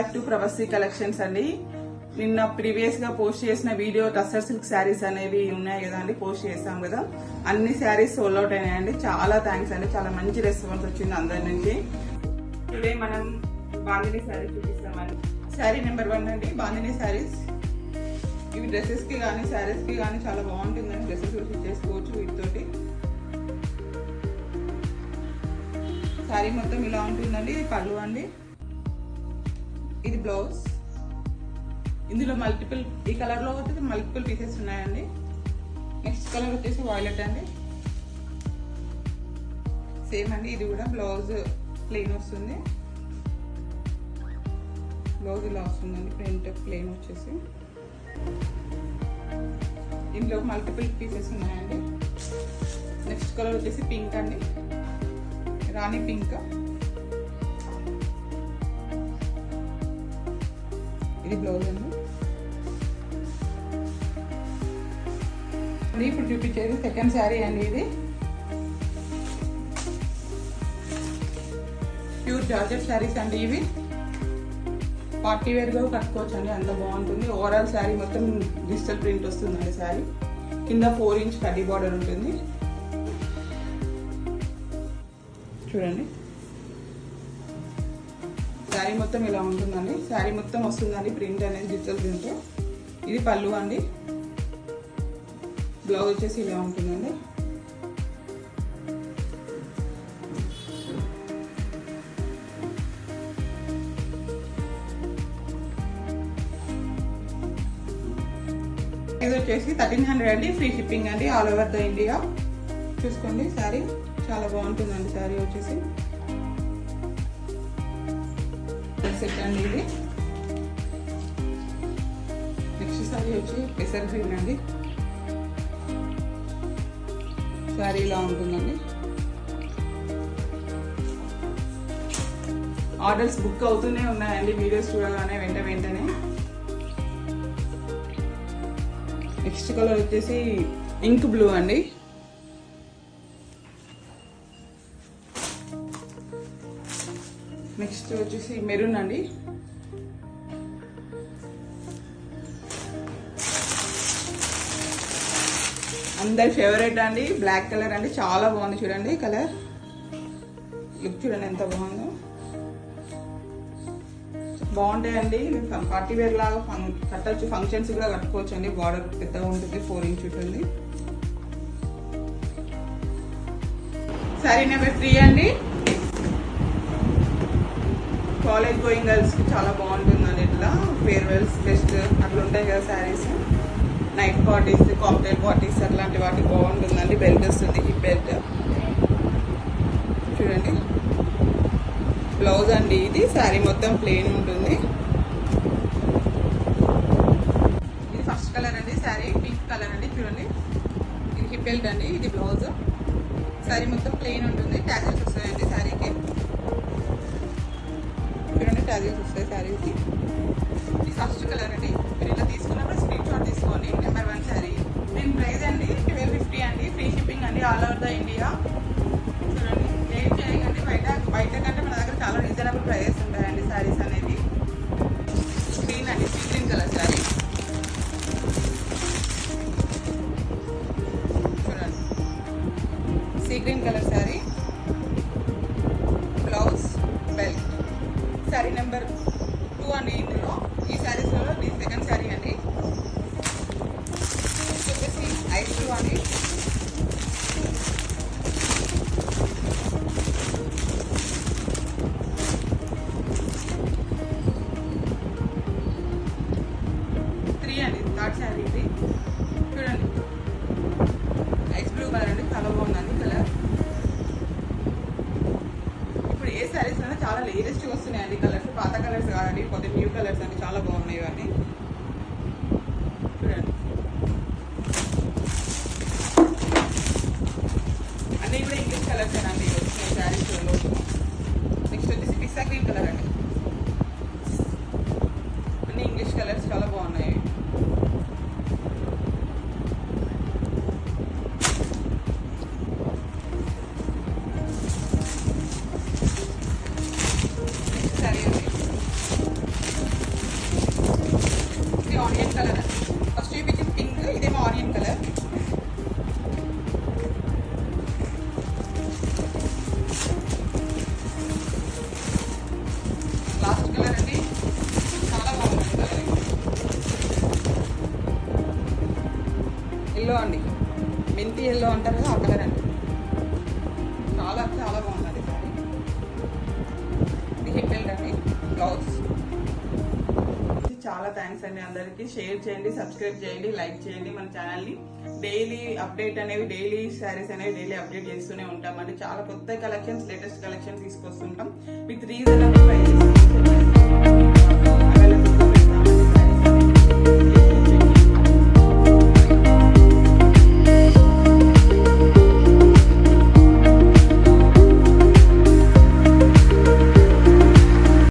Back to Pravasthi collections అండి. నిన్న previous గా పోస్ట్ చేసిన వీడియో టస్సర్ సిల్క్ శారీస్ అనేవి ఉన్నాయి కదా అండి, పోస్ట్ చేస్తాం కదా. అన్ని శారీస్ సోల్డ్ అవుట్ అయినాయండి. చాలా థ్యాంక్స్ అండి, చాలా మంచి రెస్పాన్స్ వచ్చింది అందరి నుంచి. టుడే మనం బాందిని శారీ చూపిస్తామండి. శారీ నెంబర్ 1 అండి, బాందిని శారీస్. ఇవి డ్రెస్సెస్ కి కానీ శారీస్ కి కానీ చాలా బాగుంటుందండి. డ్రెస్సెస్ కూడా స్టిచ్ చేసుకోవచ్చు వీటితోటి. శారీ మొత్తం ఇలా ఉంటుందండి. ఇది పళ్ళు అండి, ఇది బ్లౌజ్. ఇందులో మల్టిపుల్, ఈ కలర్ లో వచ్చేసి మల్టిపుల్ పీసెస్ ఉన్నాయండి. నెక్స్ట్ కలర్ వచ్చేసి వాయిలెట్ అండి, సేమ్ అండి. ఇది కూడా బ్లౌజ్ ప్లెయిన్ వస్తుంది, బ్లౌజ్ ఇలా వస్తుందండి, ప్రింట్ ప్లెయిన్ వచ్చేసి. ఇందులో మల్టిపుల్ పీసెస్ ఉన్నాయండి. నెక్స్ట్ కలర్ వచ్చేసి పింక్ అండి, రాణి పింక్. ఇది బ్లౌజ్ అండి. ఇప్పుడు చూపించేది సెకండ్ శారీ అండి. ఇది ప్యూర్ జార్జెట్ శారీస్ అండి. ఇవి పార్టీ వేర్ గా కట్టుకోవచ్చు అండి, అంత బాగుంటుంది. ఓవరాల్ శారీ మొత్తం డిజిటల్ ప్రింట్ వస్తుందండి. శారీ కింద 4 ఇంచ్ కడ్డీ బార్డర్ ఉంటుంది చూడండి. శారీ మొత్తం ఇలా ఉంటుందండి. శారీ మొత్తం వస్తుందండి ప్రింట్ అనేది, డిజిటల్ ప్రింట్. ఇది పళ్ళు అండి. బ్లౌజ్ వచ్చేసి ఇలా ఉంటుందండి. ఇది వచ్చేసి 1300 అండి, ఫ్రీ షిప్పింగ్ అండి, ఆల్ ఓవర్ ద ఇండియా. చూసుకోండి, శారీ చాలా బాగుంటుందండి. శారీ వచ్చేసి సెట్ అండి. ఇది నెక్స్ట్ శారీ వచ్చి పెసర్ గ్రీన్ అండి. శారీ ఇలా ఉంటుందండి. ఆర్డర్స్ బుక్ అవుతూనే ఉన్నాయండి, వీడియోస్ చూడగానే వెంటనే. నెక్స్ట్ కలర్ వచ్చేసి ఇంక్ బ్లూ అండి. నెక్స్ట్ వచ్చేసి మెరూన్ అండి. అందరి ఫేవరెట్ అండి, బ్లాక్ కలర్ అండి. చాలా బాగుంది చూడండి, కలర్ లుక్ చూడండి ఎంత బాగుందో. బాగుంటాయండి, పార్టీ వేర్ లాగా కట్టచ్చు, ఫంక్షన్స్ కూడా కట్టుకోవచ్చు అండి. బార్డర్ పెద్దగా ఉంటుంది, 4 ఇంచ్ ఉంటుంది. శారీ నెంబర్ 3 అండి. కాలేజ్ గోయింగ్ గర్ల్స్ కి చాలా బాగుంటుందండి. ఇట్లా ఫేర్వెల్స్, ఫెస్ట్ అట్లా ఉంటాయి కదా saris. Night parties, cocktail parties అట్లాంటి వాటికి బాగుంటుందండి. బెల్ట్ వస్తుంది, హిప్ బెల్ట్ చూడండి. బ్లౌజ్ అండి ఇది. శారీ మొత్తం ప్లెయిన్ ఉంటుంది. ఇది ఫస్ట్ కలర్ అండి. శారీ పింక్ కలర్ అండి చూడండి. ఇది హిప్ బెల్ట్ అండి, ఇది బ్లౌజ్. శారీ మొత్తం ప్లెయిన్ ఉంటుంది. ట్యాజెస్ వస్తాయండి శారీకి చూడండి, ట్యాజెస్ వస్తాయి శారీకి. ఇది ఫస్ట్ కలర్ అండి. మీరు ఇలా తీసుకున్నప్పుడు స్క్రీన్ షాట్ తీసుకోండి. నెంబర్ 1 శారీ. దీని ప్రైస్ అండి 1250 అండి, ఫ్రీ షిప్పింగ్ అండి, ఆల్ ఓవర్ ద ఇండియా. చూడండి, లేట్ చేయకండి. బయట కంటే మన దగ్గర చాలా రీజనబుల్ ప్రైజెస్ ఉంటాయండి శారీస్ అనేది. గ్రీన్ అండి, సీ గ్రీన్ కలర్ శారీ చూడండి. Sea green colour sari, blouse, belt. Sari number 2 అండి. ఇందులో ఈ శారీస్లో ఇది సెకండ్ శారీ అండి. వచ్చేసి ఐస్ బ్లూ అండి. థర్డ్ శారీ ఇది చూడండి, ఐస్ బ్లూ కలర్ అండి. చాలా బాగుందండి కలర్. ఇప్పుడు ఏ శారీస్ అయినా చాలా లేటెస్ట్గా వస్తున్నాయండి కలర్స్, పాత కలర్స్ కాదండి, కొద్ది న్యూ కలర్స్ అండి. చాలా బాగున్నాయి ఇవన్నీ చూడండి. అన్నీ కూడా ఇంగ్లీష్ కలర్స్ అండి వచ్చినాయి శారీస్లో. నెక్స్ట్ వచ్చేసి పిస్తా గ్రీన్ కలర్ అండి. అన్ని ఇంగ్లీష్ కలర్స్ చాలా బాగున్నాయి. ఎల్లో అండి, మెంతి ఎల్లో అంటారు కదా, ఆ కలర్ అండి. చాలా చాలా బాగుందండి సారీ. ఇది హెడ్ అండి, బ్లౌజ్. చాలా థ్యాంక్స్ అండి అందరికి. షేర్ చేయండి, సబ్స్క్రైబ్ చేయండి, లైక్ చేయండి మన ఛానల్ని. డైలీ అప్డేట్ అనేవి, డైలీ శారీస్ అనేవి డైలీ అప్డేట్ చేస్తూనే ఉంటామండి. చాలా కొత్త కలెక్షన్స్, లేటెస్ట్ కలెక్షన్స్ తీసుకొస్తుంటాం. With reasonable prices.